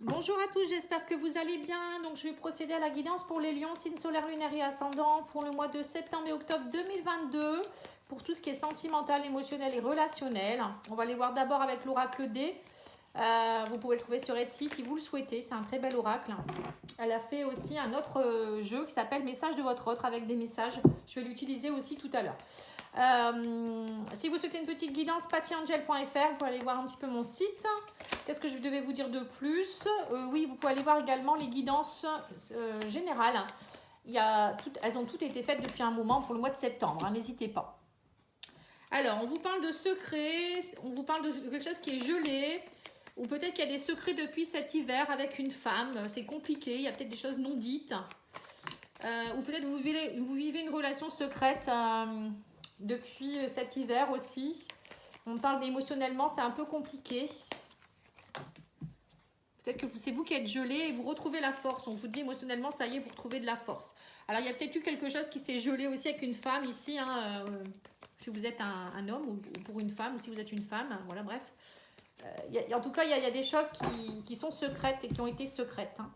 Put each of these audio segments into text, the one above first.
Bonjour à tous, j'espère que vous allez bien. Donc je vais procéder à la guidance pour les lions, signe solaire, lunaire et ascendant pour le mois de septembre et octobre 2022 pour tout ce qui est sentimental, émotionnel et relationnel. On va aller voir d'abord avec l'oracle D. Vous pouvez le trouver sur Etsy si vous le souhaitez, c'est un très bel oracle. Elle a fait aussi un autre jeu qui s'appelle Message de votre autre avec des messages. Je vais l'utiliser aussi tout à l'heure. Si vous souhaitez une petite guidance, pattyangel.fr, vous pouvez aller voir un petit peu mon site. Qu'est-ce que je devais vous dire de plus? Oui, vous pouvez aller voir également les guidances générales. Elles ont toutes été faites depuis un moment pour le mois de septembre, hein, n'hésitez pas. Alors, on vous parle de secrets, on vous parle de quelque chose qui est gelé, ou peut-être qu'il y a des secrets depuis cet hiver avec une femme, c'est compliqué, il y a peut-être des choses non dites. Ou peut-être vous vivez une relation secrète depuis cet hiver aussi. On parle émotionnellement, c'est un peu compliqué. Peut-être que c'est vous qui êtes gelé et vous retrouvez la force. On vous dit émotionnellement, ça y est, vous retrouvez de la force. Alors, il y a peut-être eu quelque chose qui s'est gelé aussi avec une femme ici. Si vous êtes un homme ou pour une femme, ou si vous êtes une femme. Voilà, bref. En tout cas, il y a des choses qui sont secrètes et qui ont été secrètes. Hein.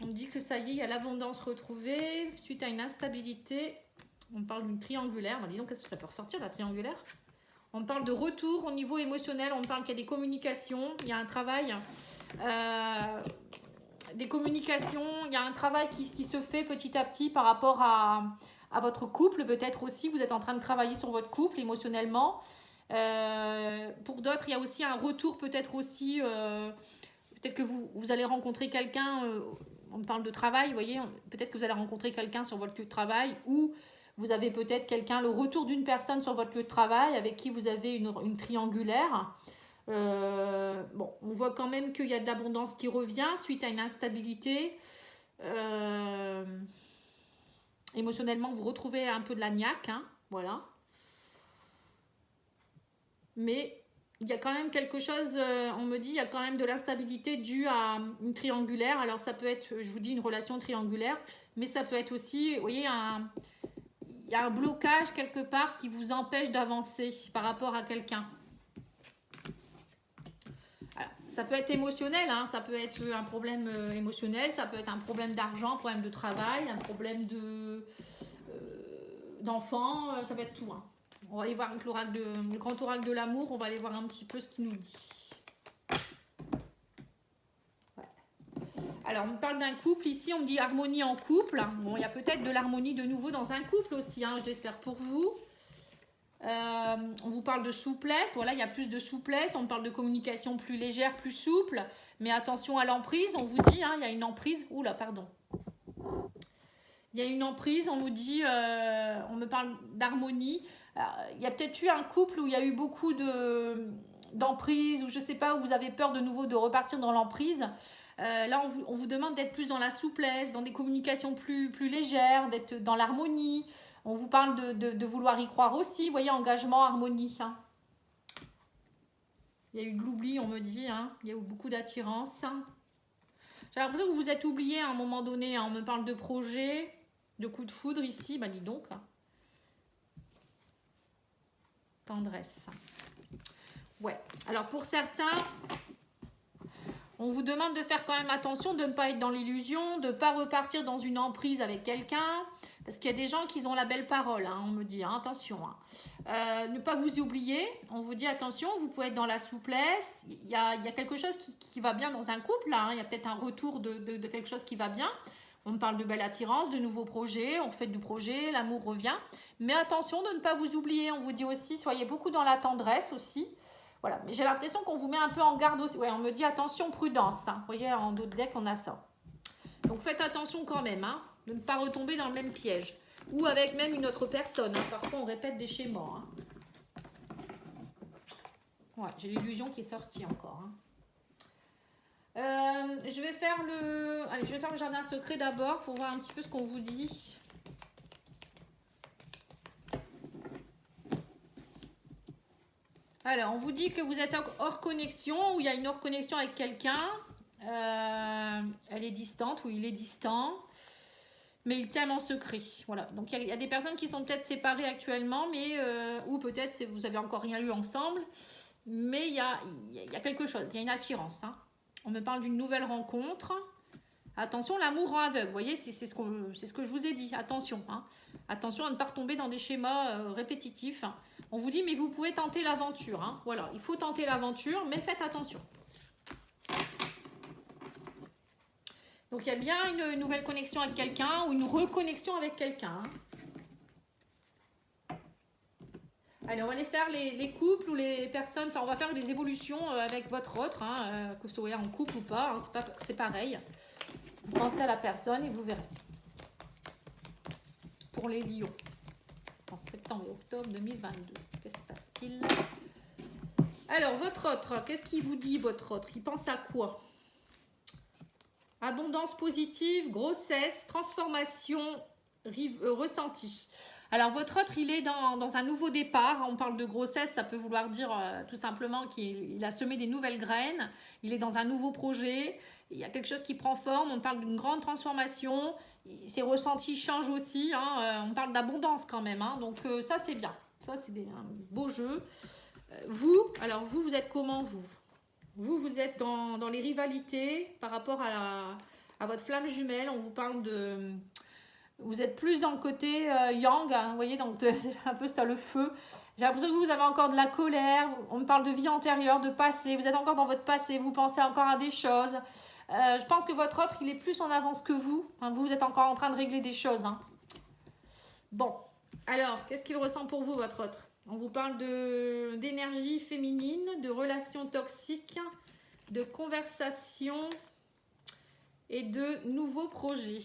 On me dit que ça y est, il y a l'abondance retrouvée suite à une instabilité. On parle d'une triangulaire. Dis donc, qu'est-ce que ça peut ressortir, la triangulaire? On parle de retour au niveau émotionnel, on parle qu'il y a des communications, il y a un travail, des communications, il y a un travail qui se fait petit à petit par rapport à votre couple, peut-être aussi, vous êtes en train de travailler sur votre couple émotionnellement. Pour d'autres, il y a aussi un retour peut-être aussi, peut-être que vous allez rencontrer quelqu'un, on parle de travail, vous voyez, peut-être que vous allez rencontrer quelqu'un sur votre lieu de travail ou vous avez peut-être quelqu'un, le retour d'une personne sur votre lieu de travail avec qui vous avez une triangulaire. Bon, on voit quand même qu'il y a de l'abondance qui revient suite à une instabilité. Émotionnellement, vous retrouvez un peu de la niaque, hein, voilà. Mais il y a quand même quelque chose, on me dit, il y a quand même de l'instabilité due à une triangulaire. Alors ça peut être, je vous dis, une relation triangulaire, mais ça peut être aussi, vous voyez, il y a un blocage quelque part qui vous empêche d'avancer par rapport à quelqu'un. Ça peut être émotionnel, hein, ça peut être un problème émotionnel, ça peut être un problème d'argent, un problème de travail, un problème d'enfant, ça peut être tout. Hein. On va aller voir avec le grand oracle de l'amour, on va aller voir un petit peu ce qu'il nous dit. Ouais. Alors, on parle d'un couple ici, on me dit harmonie en couple. Bon, il y a peut-être de l'harmonie de nouveau dans un couple aussi, hein, je l'espère pour vous. On vous parle de souplesse, voilà, il y a plus de souplesse, on parle de communication plus légère, plus souple, mais attention à l'emprise, on vous dit, hein, il y a une emprise, oula, pardon. Il y a une emprise, on nous dit, on me parle d'harmonie. Il y a peut-être eu un couple où il y a eu beaucoup d'emprise, ou je sais pas, où vous avez peur de nouveau de repartir dans l'emprise. Là, on vous demande d'être plus dans la souplesse, dans des communications plus légères, d'être dans l'harmonie. On vous parle de vouloir y croire aussi. Vous voyez, engagement, harmonie. Hein. Il y a eu de l'oubli, on me dit. Hein. Il y a eu beaucoup d'attirance. J'ai l'impression que vous vous êtes oublié à un moment donné. Hein. On me parle de projet, de coup de foudre ici. Bah dis donc. Tendresse. Ouais. Alors pour certains, on vous demande de faire quand même attention, de ne pas être dans l'illusion, de ne pas repartir dans une emprise avec quelqu'un. Parce qu'il y a des gens qui ont la belle parole, hein, on me dit, hein, attention. Hein. Ne pas vous oublier, on vous dit attention, vous pouvez être dans la souplesse. Il y a quelque chose qui va bien dans un couple, là, hein. Il y a peut-être un retour de quelque chose qui va bien. On me parle de belle attirance, de nouveaux projets, on fait du projet, l'amour revient. Mais attention de ne pas vous oublier, on vous dit aussi, soyez beaucoup dans la tendresse aussi. Voilà, mais j'ai l'impression qu'on vous met un peu en garde aussi. Ouais, on me dit attention, prudence. Hein. Vous voyez, en dos de deck, on a ça. Donc faites attention quand même, hein, de ne pas retomber dans le même piège. Ou avec même une autre personne. Hein. Parfois, on répète des schémas. Hein. Ouais, j'ai l'illusion qui est sortie encore. Hein. Je vais faire le jardin secret d'abord pour voir un petit peu ce qu'on vous dit. Alors, on vous dit que vous êtes hors connexion, ou il y a une hors connexion avec quelqu'un. Elle est distante ou il est distant. Mais il t'aime en secret. Voilà. Donc, il y a des personnes qui sont peut-être séparées actuellement, mais ou peut-être vous n'avez encore rien eu ensemble. Mais il y a quelque chose, il y a une assurance. Hein. On me parle d'une nouvelle rencontre. Attention, l'amour rend aveugle. Vous voyez, c'est ce que je vous ai dit. Attention. Hein. Attention à ne pas retomber dans des schémas répétitifs. On vous dit, mais vous pouvez tenter l'aventure. Hein. Voilà, il faut tenter l'aventure, mais faites attention. Donc, il y a bien une nouvelle connexion avec quelqu'un ou une reconnexion avec quelqu'un. Hein. Allez, on va aller faire les couples ou les personnes. Enfin, on va faire des évolutions avec votre autre, hein, que vous soyez en couple ou pas. Hein, c'est pareil. Vous pensez à la personne et vous verrez. Pour les lions. En septembre et octobre 2022. Qu'est-ce qui se passe-t-il? Alors, votre autre, qu'est-ce qu'il vous dit, votre autre? Il pense à quoi? Abondance positive, grossesse, transformation ressentie. Alors, votre autre, il est dans un nouveau départ. On parle de grossesse, ça peut vouloir dire tout simplement qu'il a semé des nouvelles graines. Il est dans un nouveau projet. Il y a quelque chose qui prend forme. On parle d'une grande transformation. Ses ressentis changent aussi. Hein. On parle d'abondance quand même. Hein. Donc, ça, c'est bien. Ça, c'est un beau jeu. Vous êtes comment, vous? Vous êtes dans les rivalités par rapport à votre flamme jumelle. On vous parle de... Vous êtes plus dans le côté yang, hein, vous voyez, donc c'est un peu ça le feu. J'ai l'impression que vous avez encore de la colère. On me parle de vie antérieure, de passé. Vous êtes encore dans votre passé, vous pensez encore à des choses. Je pense que votre autre, il est plus en avance que vous. Hein, vous êtes encore en train de régler des choses. Hein. Bon, alors, qu'est-ce qu'il ressent pour vous, votre autre? On vous parle d'énergie féminine, de relations toxiques, de conversations et de nouveaux projets.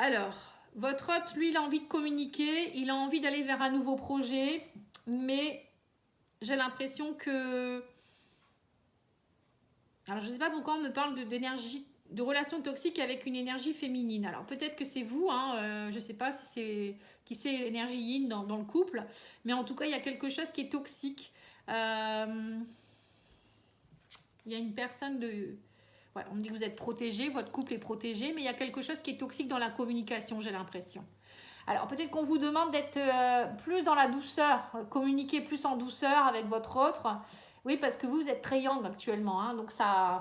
Alors, votre hôte, lui, il a envie de communiquer, il a envie d'aller vers un nouveau projet, mais j'ai l'impression que... Alors, je ne sais pas pourquoi on me parle d'énergie, de relations toxiques avec une énergie féminine. Alors, peut-être que c'est vous, hein, je ne sais pas si c'est qui c'est l'énergie yin dans le couple, mais en tout cas, il y a quelque chose qui est toxique. Il y a une personne de... Ouais, on me dit que vous êtes protégé, votre couple est protégé, mais il y a quelque chose qui est toxique dans la communication, j'ai l'impression. Alors peut-être qu'on vous demande d'être plus dans la douceur, communiquer plus en douceur avec votre autre. Oui, parce que vous êtes très yang actuellement, hein, donc ça...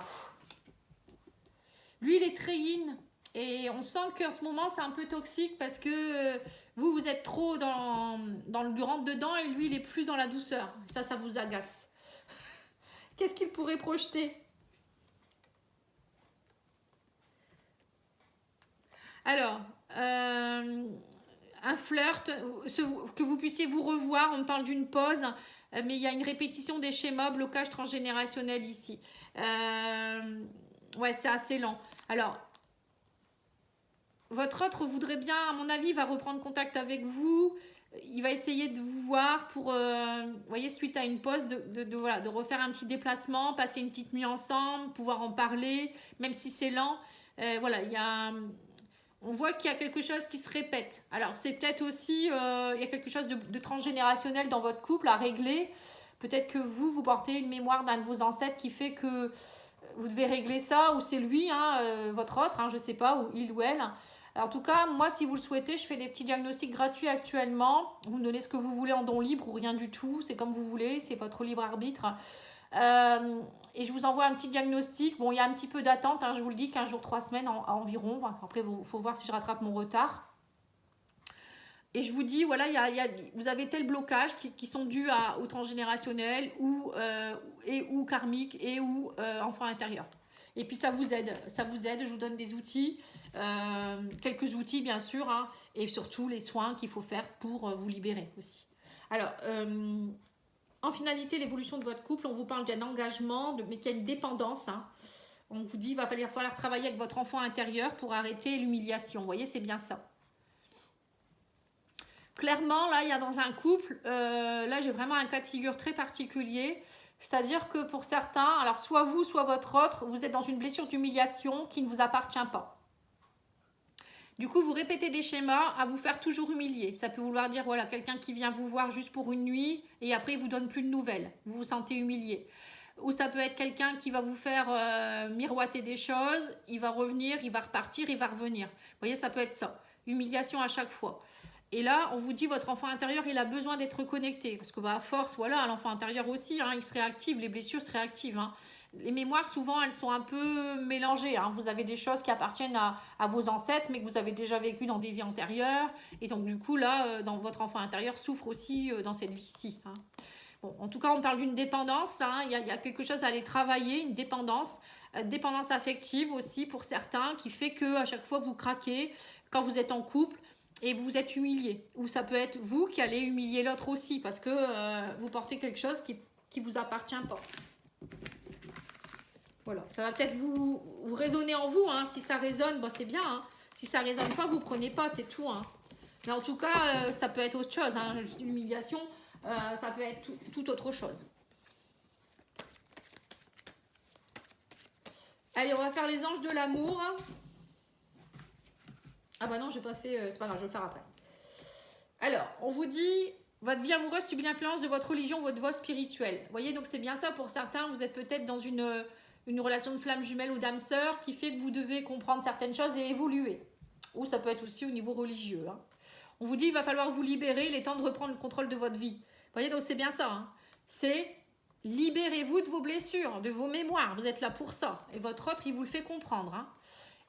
Lui, il est très yin, et on sent qu'en ce moment, c'est un peu toxique parce que vous êtes trop dans le rentre-dedans et lui, il est plus dans la douceur. Ça vous agace. Qu'est-ce qu'il pourrait projeter ? Alors, un flirt, que vous puissiez vous revoir, on parle d'une pause, mais il y a une répétition des schémas, blocage transgénérationnel ici. Ouais, c'est assez lent. Alors, votre autre voudrait bien, à mon avis, va reprendre contact avec vous. Il va essayer de vous voir pour, vous voyez, suite à une pause, voilà, de refaire un petit déplacement, passer une petite nuit ensemble, pouvoir en parler, même si c'est lent. Voilà, on voit qu'il y a quelque chose qui se répète. Alors, c'est peut-être aussi, il y a quelque chose de transgénérationnel dans votre couple à régler. Peut-être que vous portez une mémoire d'un de vos ancêtres qui fait que vous devez régler ça, ou c'est lui, hein, votre autre, hein, je ne sais pas, ou il ou elle. Alors, en tout cas, moi, si vous le souhaitez, je fais des petits diagnostics gratuits actuellement. Vous me donnez ce que vous voulez en don libre ou rien du tout. C'est comme vous voulez, c'est votre libre arbitre. Et je vous envoie un petit diagnostic. Bon, il y a un petit peu d'attente, hein, je vous le dis, 15 jours, 3 semaines environ. Après, il faut voir si je rattrape mon retard. Et je vous dis, voilà, vous avez tel blocage qui sont dus au transgénérationnel ou karmique et ou enfant intérieur. Et puis ça vous aide, je vous donne des outils, quelques outils bien sûr, hein, et surtout les soins qu'il faut faire pour vous libérer aussi. Alors, en finalité, l'évolution de votre couple, on vous parle d'un engagement, mais qu'il y a une dépendance. Hein. On vous dit, il va falloir travailler avec votre enfant intérieur pour arrêter l'humiliation. Vous voyez, c'est bien ça. Clairement, là, il y a dans un couple, là, j'ai vraiment un cas de figure très particulier. C'est-à-dire que pour certains, alors soit vous, soit votre autre, vous êtes dans une blessure d'humiliation qui ne vous appartient pas. Du coup, vous répétez des schémas à vous faire toujours humilier. Ça peut vouloir dire, voilà, quelqu'un qui vient vous voir juste pour une nuit et après, il ne vous donne plus de nouvelles. Vous vous sentez humilié. Ou ça peut être quelqu'un qui va vous faire miroiter des choses, il va revenir, il va repartir, il va revenir. Vous voyez, ça peut être ça. Humiliation à chaque fois. Et là, on vous dit, votre enfant intérieur, il a besoin d'être connecté. Parce que, à force, voilà, l'enfant intérieur aussi, hein, il se réactive, les blessures se réactivent. Hein. Les mémoires, souvent, elles sont un peu mélangées. Hein. Vous avez des choses qui appartiennent à vos ancêtres, mais que vous avez déjà vécues dans des vies antérieures. Et donc, du coup, là, dans votre enfant intérieur souffre aussi dans cette vie-ci. Hein. Bon, en tout cas, on parle d'une dépendance. Hein. Il y a quelque chose à aller travailler, une dépendance affective aussi pour certains, qui fait qu'à chaque fois, vous craquez quand vous êtes en couple et vous êtes humilié. Ou ça peut être vous qui allez humilier l'autre aussi, parce que vous portez quelque chose qui vous appartient pas. Voilà, ça va peut-être vous résonner en vous. Hein. Si ça résonne, bon, c'est bien. Hein. Si ça résonne pas, vous prenez pas, c'est tout. Hein. Mais en tout cas, ça peut être autre chose. Hein. L'humiliation, ça peut être tout autre chose. Allez, on va faire les anges de l'amour. Ah bah non, j'ai pas fait... c'est pas grave, je vais le faire après. Alors, on vous dit... Votre vie amoureuse subit l'influence de votre religion, votre voie spirituelle. Vous voyez, donc c'est bien ça pour certains. Vous êtes peut-être dans une relation de flamme jumelle ou d'âme sœur qui fait que vous devez comprendre certaines choses et évoluer. Ou ça peut être aussi au niveau religieux. Hein. On vous dit, il va falloir vous libérer, il est temps de reprendre le contrôle de votre vie. Vous voyez, donc c'est bien ça. Hein. C'est libérez-vous de vos blessures, de vos mémoires. Vous êtes là pour ça. Et votre autre, il vous le fait comprendre. Hein.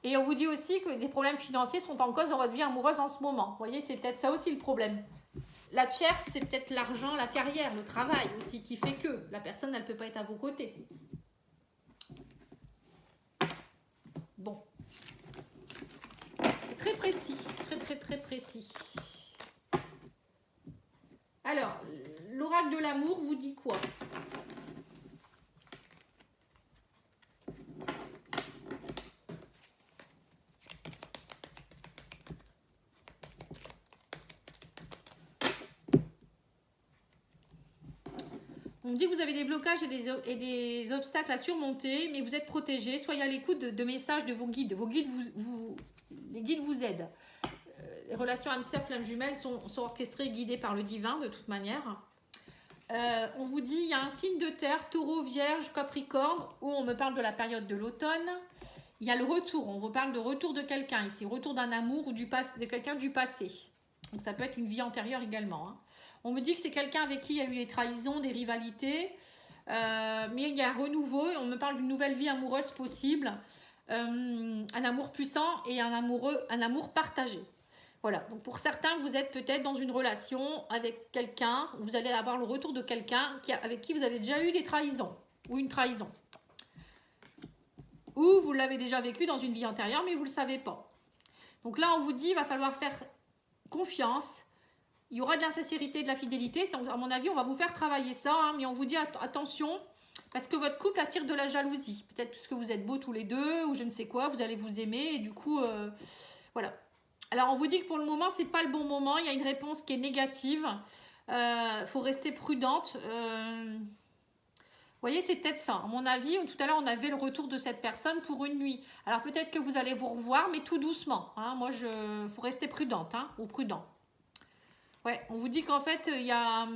Et on vous dit aussi que des problèmes financiers sont en cause dans votre vie amoureuse en ce moment. Vous voyez, c'est peut-être ça aussi le problème. La tierce, c'est peut-être l'argent, la carrière, le travail aussi qui fait que la personne, elle ne peut pas être à vos côtés. Bon. C'est très précis, très précis. Alors, l'oracle de l'amour vous dit quoi ? On me dit que vous avez des blocages et des obstacles à surmonter, mais vous êtes protégé. Soyez à l'écoute de messages de vos guides. Vos guides les guides vous aident. Les relations âme sœur, flamme jumelle sont orchestrées et guidées par le divin de toute manière. On vous dit, il y a un signe de terre, taureau, vierge, capricorne, où on me parle de la période de l'automne. Il y a le retour, on vous parle de retour de quelqu'un ici, retour d'un amour ou de quelqu'un du passé. Donc ça peut être une vie antérieure également. Hein. On me dit que c'est quelqu'un avec qui il y a eu des trahisons, des rivalités, mais il y a un renouveau et on me parle d'une nouvelle vie amoureuse possible, un amour puissant et un amour partagé. Voilà, donc pour certains, vous êtes peut-être dans une relation avec quelqu'un, vous allez avoir le retour de quelqu'un avec qui vous avez déjà eu des trahisons ou une trahison. Ou vous l'avez déjà vécu dans une vie antérieure, mais vous ne le savez pas. Donc là, on vous dit, il va falloir faire confiance. Il y aura de l'insincérité et de la fidélité. À mon avis, on va vous faire travailler ça. Hein, mais on vous dit attention, parce que votre couple attire de la jalousie. Peut-être parce que vous êtes beaux tous les deux, ou je ne sais quoi, vous allez vous aimer. Et du coup, voilà. Alors, on vous dit que pour le moment, ce n'est pas le bon moment. Il y a une réponse qui est négative. Faut rester prudente. Vous voyez, c'est peut-être ça. À mon avis, tout à l'heure, on avait le retour de cette personne pour une nuit. Alors, peut-être que vous allez vous revoir, mais tout doucement. Hein. Moi, faut rester prudente, hein, ou prudent. Ouais, on vous dit qu'en fait, il y a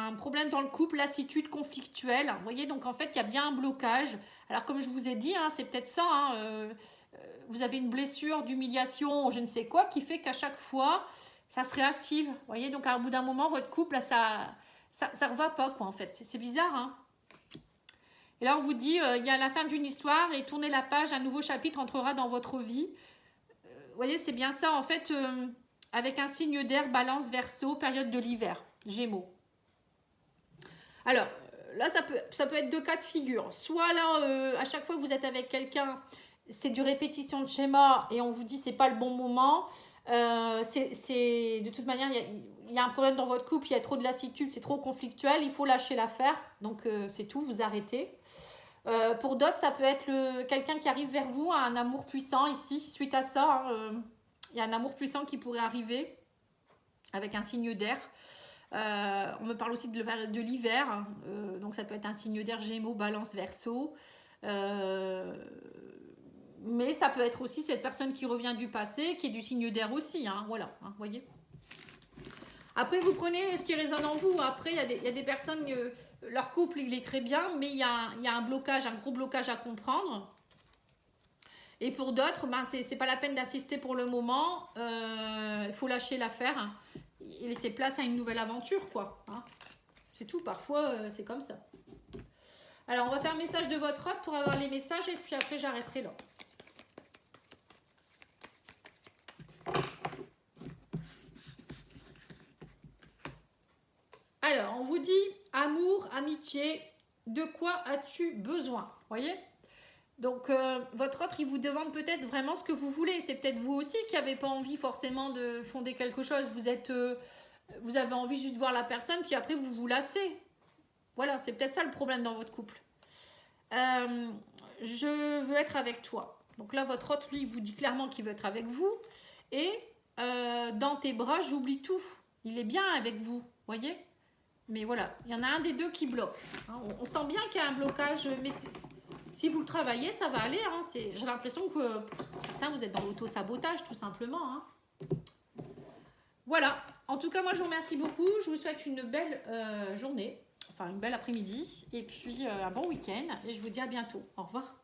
un problème dans le couple, lassitude conflictuelle. Vous voyez, donc en fait, il y a bien un blocage. Alors, comme je vous ai dit, hein, c'est peut-être ça. Hein, vous avez une blessure d'humiliation, je ne sais quoi, qui fait qu'à chaque fois, ça se réactive. Vous voyez, donc à bout d'un moment, votre couple, là, ça ne va pas, quoi, en fait. C'est bizarre, hein. Et là, on vous dit, il y a la fin d'une histoire et tournez la page, un nouveau chapitre entrera dans votre vie. Vous voyez, c'est bien ça, en fait... avec un signe d'air, balance, verseau, période de l'hiver, gémeaux. Alors, là, ça peut être deux cas de figure. Soit là, à chaque fois que vous êtes avec quelqu'un, c'est du répétition de schéma et on vous dit c'est pas le bon moment. De toute manière, il y a un problème dans votre couple, il y a trop de lassitude, c'est trop conflictuel, il faut lâcher l'affaire. Donc, c'est tout, vous arrêtez. Pour d'autres, ça peut être quelqu'un qui arrive vers vous, un amour puissant ici, suite à ça. Hein, il y a un amour puissant qui pourrait arriver avec un signe d'air. On me parle aussi de l'hiver. Hein, donc, ça peut être un signe d'air, Gémeaux, Balance, Verseau. Mais ça peut être aussi cette personne qui revient du passé, qui est du signe d'air aussi. Hein, voilà, hein, voyez. Après, vous prenez ce qui résonne en vous. Après, il y a des personnes, leur couple, il est très bien, mais il y a un blocage, un gros blocage à comprendre. Et pour d'autres, ben, c'est pas la peine d'assister pour le moment. Il faut lâcher l'affaire hein, et laisser place à une nouvelle aventure, quoi. Hein. C'est tout, parfois, c'est comme ça. Alors, on va faire message de votre hôte pour avoir les messages et puis après, j'arrêterai là. Alors, on vous dit amour, amitié, de quoi as-tu besoin? Voyez? Donc, votre autre, il vous demande peut-être vraiment ce que vous voulez. C'est peut-être vous aussi qui n'avez pas envie forcément de fonder quelque chose. Vous avez envie juste de voir la personne, puis après, vous vous lassez. Voilà, c'est peut-être ça le problème dans votre couple. Je veux être avec toi. Donc là, votre autre, lui, il vous dit clairement qu'il veut être avec vous. Et dans tes bras, j'oublie tout. Il est bien avec vous, voyez? Mais voilà, il y en a un des deux qui bloque. Hein. On sent bien qu'il y a un blocage, mais si vous le travaillez, ça va aller. Hein. J'ai l'impression que pour certains, vous êtes dans l'auto-sabotage, tout simplement. Hein. Voilà. En tout cas, moi, je vous remercie beaucoup. Je vous souhaite une belle journée, enfin une belle après-midi, et puis un bon week-end. Et je vous dis à bientôt. Au revoir.